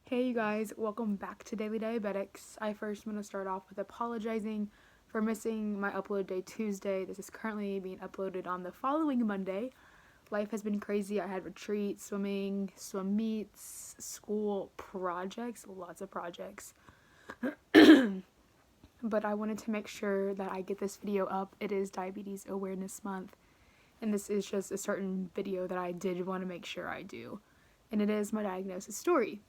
Hey you guys, welcome back to Daily Diabetics. I first want to start off with apologizing for missing my upload day Tuesday. This is currently being uploaded on the following Monday. Life has been crazy. I had retreats, swimming, swim meets, school projects, lots of projects. But I wanted to make sure that I get this video up. It is Diabetes Awareness Month, and this is just a certain video that I did want to make sure I do. And it is my diagnosis story.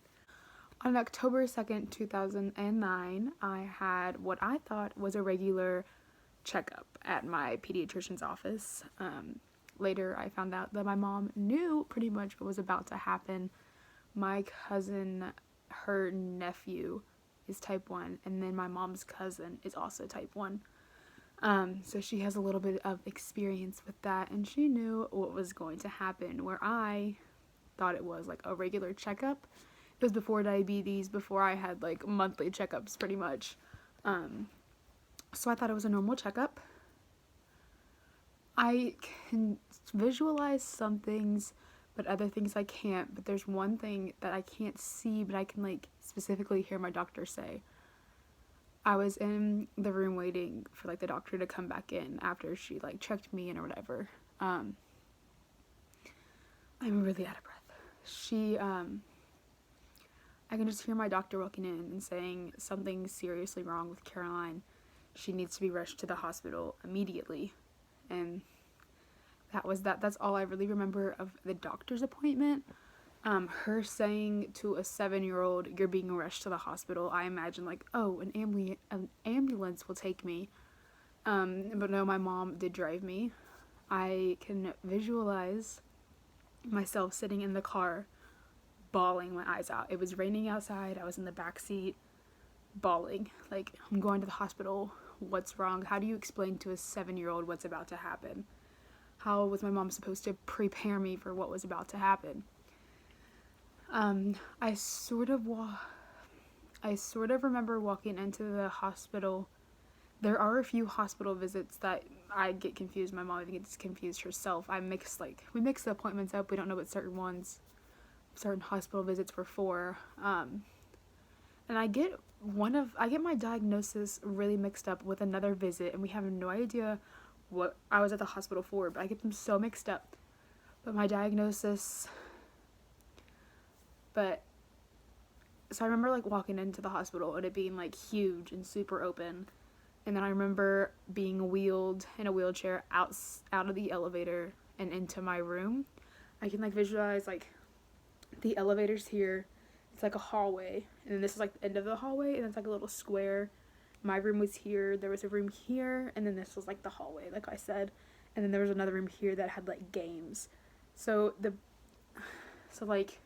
On October 2nd, 2009, I had what I thought was a regular checkup at my pediatrician's office. Later, I found out that my mom knew pretty much what was about to happen. My cousin, her nephew, is type 1, and then my mom's cousin is also type 1. So she has a little bit of experience with that, and she knew what was going to happen, where I thought it was like a regular checkup. It was before diabetes, before I had like monthly checkups pretty much. So I thought it was a normal checkup. I can visualize some things, but other things I can't. But there's one thing that I can't see, but I can like specifically hear my doctor say. I was in the room waiting for like the doctor to come back in after she like checked me in or whatever. I'm really out of breath. I can just hear my doctor walking in and saying something's seriously wrong with Caroline. She needs to be rushed to the hospital immediately. And that's all I really remember of the doctor's appointment. Her saying to a 7-year-old, "You're being rushed to the hospital." I imagine like, oh, an ambulance will take me. But no, my mom did drive me. I can visualize myself sitting in the car bawling my eyes out. It was raining outside. I was in the back seat bawling. Like, I'm going to the hospital. What's wrong? How do you explain to a 7-year-old what's about to happen? How was my mom supposed to prepare me for what was about to happen? I sort of remember walking into the hospital. There are a few hospital visits that I get confused. My mom even gets confused herself. We mix the appointments up. We don't know what certain hospital visits were for. And I get my diagnosis really mixed up with another visit, and we have no idea what I was at the hospital for, but I get them so mixed up. So I remember like walking into the hospital and it being like huge and super open. And then I remember being wheeled in a wheelchair out of the elevator and into my room. I can like visualize like the elevator's here. It's like a hallway, and then this is like the end of the hallway, and it's like a little square. My room was here, there was a room here, and then this was like the hallway, like I said, and then there was another room here that had like games. So like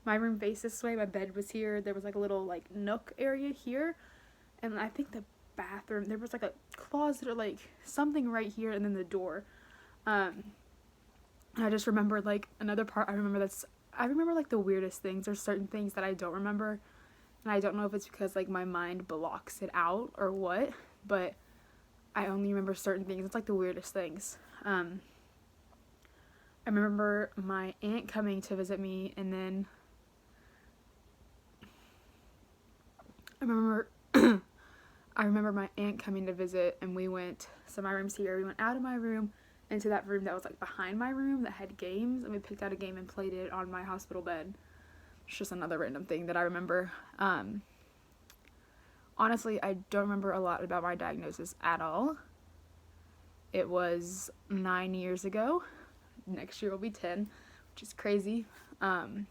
my room faced this way, my bed was here, there was like a little like nook area here, and I think the bathroom, there was like a closet or like something right here, and then the door. I just remember like another part. I remember like the weirdest things. There's certain things that I don't remember, and I don't know if it's because like my mind blocks it out or what, but I only remember certain things. It's like the weirdest things. I remember my aunt coming to visit me, and then I remember my aunt coming to visit, and so my room's here, we went out of my room into that room that was like behind my room that had games, and we picked out a game and played it on my hospital bed. It's just another random thing that I remember. Honestly, I don't remember a lot about my diagnosis at all. It was 9 years ago. Next year will be 10, which is crazy. But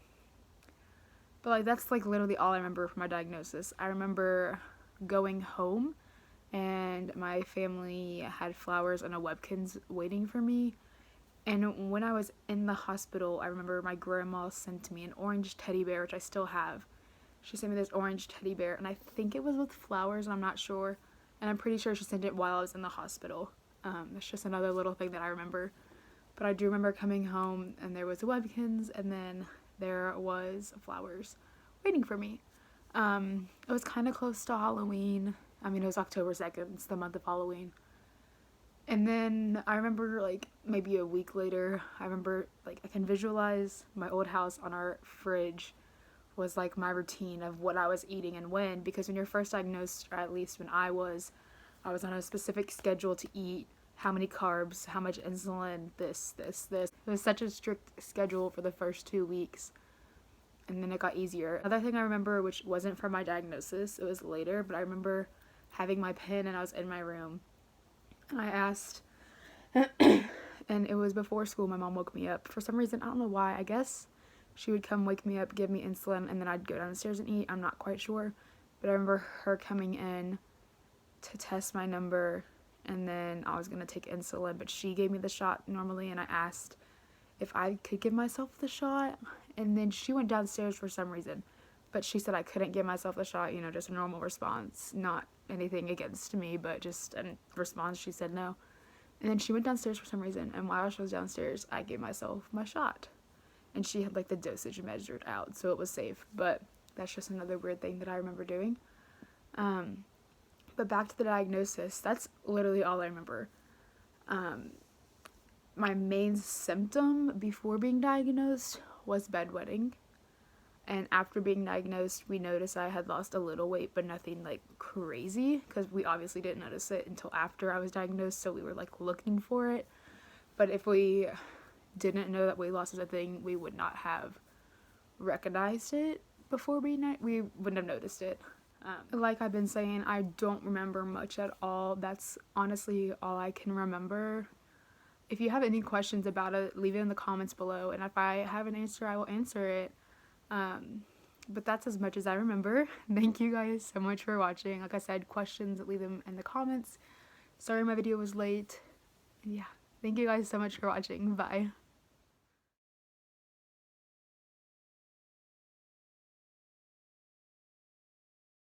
like that's like literally all I remember from my diagnosis. I remember going home, and my family had flowers and a Webkinz waiting for me. And when I was in the hospital, I remember my grandma sent me an orange teddy bear, which I still have. She sent me this orange teddy bear, and I think it was with flowers, and I'm not sure. And I'm pretty sure she sent it while I was in the hospital. It's just another little thing that I remember. But I do remember coming home, and there was a Webkinz, and then there was flowers waiting for me. It was kind of close to Halloween. I mean, it was October 2nd. It's the month of Halloween. And then I remember, like, maybe a week later, I can visualize my old house on our fridge was like my routine of what I was eating and when, because when you're first diagnosed, or at least when I was on a specific schedule to eat, how many carbs, how much insulin, this. It was such a strict schedule for the first 2 weeks, and then it got easier. Another thing I remember, which wasn't from my diagnosis, it was later, but I remember having my pen and I was in my room, and I asked, and it was before school, my mom woke me up. For some reason, I don't know why, I guess she would come wake me up, give me insulin, and then I'd go downstairs and eat. I'm not quite sure, but I remember her coming in to test my number, and then I was going to take insulin, but she gave me the shot normally, and I asked if I could give myself the shot, and then she went downstairs for some reason, but she said I couldn't give myself the shot, just a normal response, not anything against me, but just a response. She said no, and then she went downstairs for some reason, and while she was downstairs, I gave myself my shot, and she had like the dosage measured out, so it was safe. But that's just another weird thing that I remember doing. But back to the diagnosis, that's literally all I remember. My main symptom before being diagnosed was bedwetting. And after being diagnosed, we noticed I had lost a little weight, but nothing like crazy, because we obviously didn't notice it until after I was diagnosed, so we were like looking for it. But if we didn't know that weight loss is a thing, we would not have recognized it before we wouldn't have noticed it. Like I've been saying, I don't remember much at all. That's honestly all I can remember. If you have any questions about it, leave it in the comments below, and if I have an answer, I will answer it. But that's as much as I remember. Thank you guys so much for watching. Like I said, questions, leave them in the comments. Sorry my video was late. Yeah, thank you guys so much for watching. Bye.